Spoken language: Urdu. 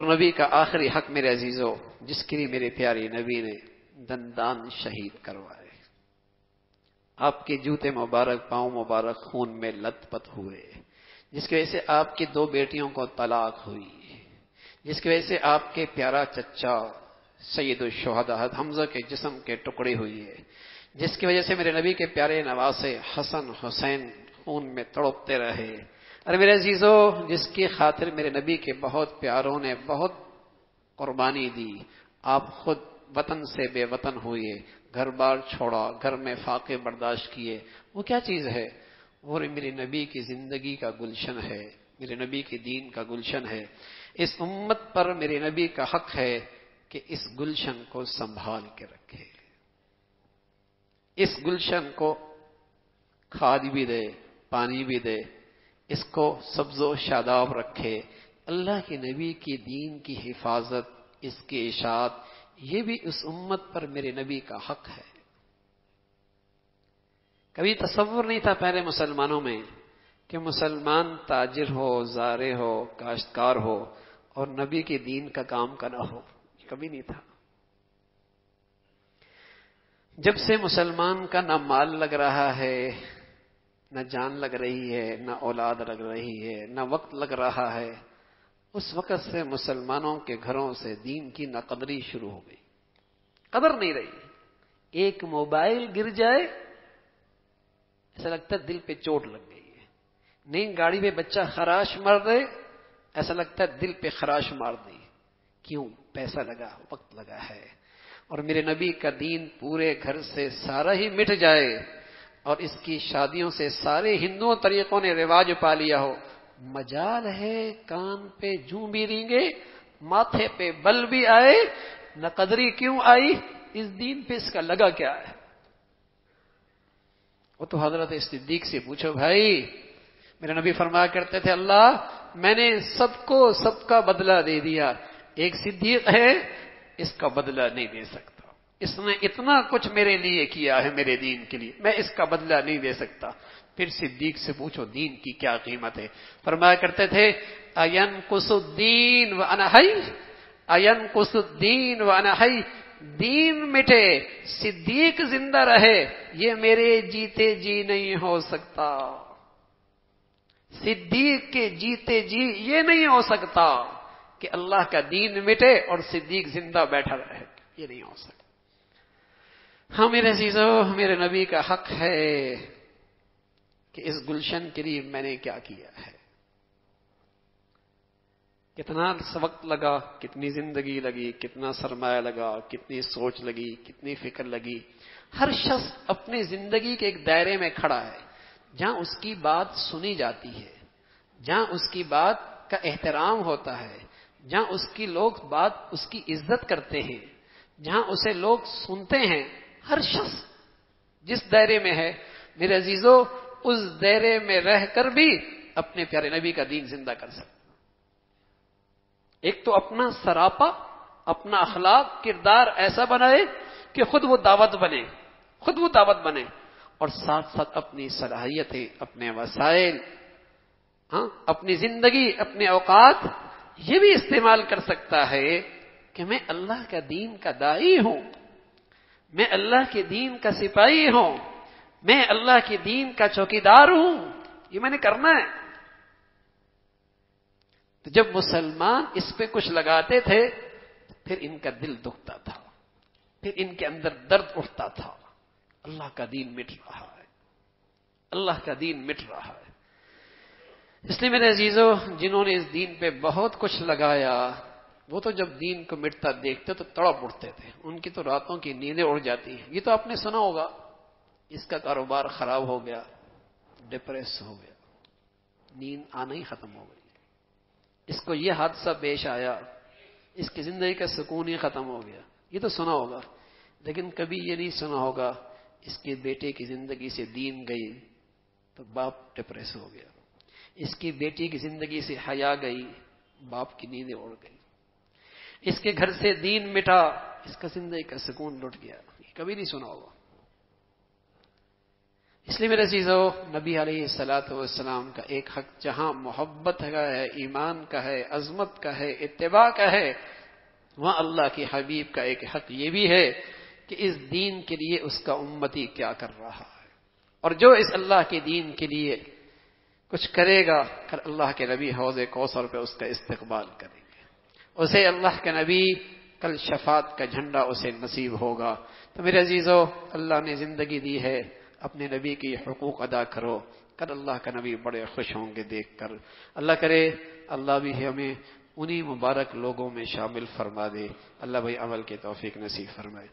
نبی کا آخری حق میرے عزیزو، جس کے لیے میرے پیارے نبی نے دندان شہید کروائے، آپ کے جوتے مبارک، پاؤں مبارک خون میں لت پت ہوئے، جس کی وجہ سے آپ کی 2 بیٹیوں کو طلاق ہوئی، جس کی وجہ سے آپ کے پیارا چچا سید الشہداء حمزہ کے جسم کے ٹکڑے ہوئے، جس کی وجہ سے میرے نبی کے پیارے نواسے حسن حسین خون میں تڑپتے رہے۔ ارے میرے عزیزو، جس کی خاطر میرے نبی کے بہت پیاروں نے بہت قربانی دی، آپ خود وطن سے بے وطن ہوئے، گھر بار چھوڑا، گھر میں فاقے برداشت کیے، وہ کیا چیز ہے؟ وہ میرے نبی کی زندگی کا گلشن ہے، میرے نبی کے دین کا گلشن ہے۔ اس امت پر میرے نبی کا حق ہے کہ اس گلشن کو سنبھال کے رکھے، اس گلشن کو کھاد بھی دے، پانی بھی دے، اس کو سبز و شاداب رکھے۔ اللہ کے نبی کی دین کی حفاظت، اس کی اشاعت، یہ بھی اس امت پر میرے نبی کا حق ہے۔ کبھی تصور نہیں تھا پہلے مسلمانوں میں کہ مسلمان تاجر ہو، زارع ہو، کاشتکار ہو اور نبی کے دین کا کام کرنا ہو، کبھی نہیں تھا۔ جب سے مسلمان کا نہ مال لگ رہا ہے، نہ جان لگ رہی ہے، نہ اولاد لگ رہی ہے، نہ وقت لگ رہا ہے، اس وقت سے مسلمانوں کے گھروں سے دین کی ناقدری شروع ہو گئی، قدر نہیں رہی۔ ایک موبائل گر جائے ایسا لگتا ہے دل پہ چوٹ لگ گئی ہے، نئی گاڑی پہ بچہ خراش مار دے ایسا لگتا ہے دل پہ خراش مار دی۔ کیوں؟ پیسہ لگا، وقت لگا ہے۔ اور میرے نبی کا دین پورے گھر سے سارا ہی مٹ جائے اور اس کی شادیوں سے سارے ہندوؤں طریقوں نے رواج پا لیا ہو، مجال ہے کان پہ جوں بھی رینگے، ماتھے پہ بل بھی آئے، نہ قدری کیوں آئی؟ اس دین پہ اس کا لگا کیا ہے؟ وہ تو حضرت صدیق سے پوچھو بھائی، میرے نبی فرمایا کرتے تھے اللہ میں نے سب کو سب کا بدلہ دے دیا، ایک صدیق ہے اس کا بدلہ نہیں دے سکتا، اس نے اتنا کچھ میرے لیے کیا ہے میرے دین کے لیے، میں اس کا بدلہ نہیں دے سکتا۔ پھر صدیق سے پوچھو دین کی کیا قیمت ہے؟ فرمایا کرتے تھے اَيَنْقُصُ الدِّينُ وَأَنَا حَيٌّ، اَيَنْقُصُ الدِّينُ وَأَنَا حَيٌّ، دین مٹے صدیق زندہ رہے یہ میرے جیتے جی نہیں ہو سکتا، صدیق کے جیتے جی یہ نہیں ہو سکتا کہ اللہ کا دین مٹے اور صدیق زندہ بیٹھا رہے، یہ نہیں ہو سکتا۔ ہاں میرے عزیزو، میرے نبی کا حق ہے کہ اس گلشن کے لیے میں نے کیا کیا ہے، کتنا وقت لگا، کتنی زندگی لگی، کتنا سرمایہ لگا، کتنی سوچ لگی، کتنی فکر لگی۔ ہر شخص اپنی زندگی کے ایک دائرے میں کھڑا ہے جہاں اس کی بات سنی جاتی ہے، جہاں اس کی بات کا احترام ہوتا ہے، جہاں اس کی لوگ بات اس کی عزت کرتے ہیں، جہاں اسے لوگ سنتے ہیں۔ ہر شخص جس دائرے میں ہے میرے عزیزو، اس دائرے میں رہ کر بھی اپنے پیارے نبی کا دین زندہ کر سکتا۔ ایک تو اپنا سراپا، اپنا اخلاق، کردار ایسا بنائے کہ خود وہ دعوت بنے، خود وہ دعوت بنے، اور ساتھ ساتھ اپنی صلاحیتیں، اپنے وسائل، اپنی زندگی، اپنے اوقات یہ بھی استعمال کر سکتا ہے کہ میں اللہ کا دین کا داعی ہوں، میں اللہ کے دین کا سپاہی ہوں، میں اللہ کے دین کا چوکیدار ہوں، یہ میں نے کرنا ہے۔ تو جب مسلمان اس پہ کچھ لگاتے تھے پھر ان کا دل دکھتا تھا، پھر ان کے اندر درد اٹھتا تھا، اللہ کا دین مٹ رہا ہے، اللہ کا دین مٹ رہا ہے۔ اس لیے میرے عزیزو، جنہوں نے اس دین پہ بہت کچھ لگایا وہ تو جب دین کو مٹتا دیکھتے تو تڑپ اٹھتے تھے، ان کی تو راتوں کی نیندیں اڑ جاتی ہیں۔ یہ تو آپ نے سنا ہوگا، اس کا کاروبار خراب ہو گیا، ڈپریس ہو گیا، نیند آنا ہی ختم ہو گئی، اس کو یہ حادثہ پیش آیا، اس کی زندگی کا سکون ہی ختم ہو گیا، یہ تو سنا ہوگا۔ لیکن کبھی یہ نہیں سنا ہوگا اس کے بیٹے کی زندگی سے دین گئی تو باپ ڈپریس ہو گیا، اس کی بیٹی کی زندگی سے حیا گئی، باپ کی نیندیں اڑ گئی، اس کے گھر سے دین مٹا، اس کا زندگی کا سکون لٹ گیا، یہ کبھی نہیں سنا ہوگا۔ اس لیے میرے عزیزو، نبی علیہ الصلوۃ والسلام کا ایک حق جہاں محبت کا ہے، ایمان کا ہے، عظمت کا ہے، اتباع کا ہے، وہاں اللہ کے حبیب کا ایک حق یہ بھی ہے کہ اس دین کے لیے اس کا امتی کیا کر رہا ہے، اور جو اس اللہ کے دین کے لیے کچھ کرے گا، کل اللہ کے نبی حوض کوثر پہ اس کا استقبال کریں گے، اسے اللہ کے نبی کل شفاعت کا جھنڈا اسے نصیب ہوگا۔ تو میرے عزیزو، اللہ نے زندگی دی ہے، اپنے نبی کی حقوق ادا کرو، کل اللہ کا نبی بڑے خوش ہوں گے دیکھ کر۔ اللہ کرے اللہ بھی ہمیں انہی مبارک لوگوں میں شامل فرما دے۔ اللہ بھائی عمل کے توفیق نصیب فرمائے۔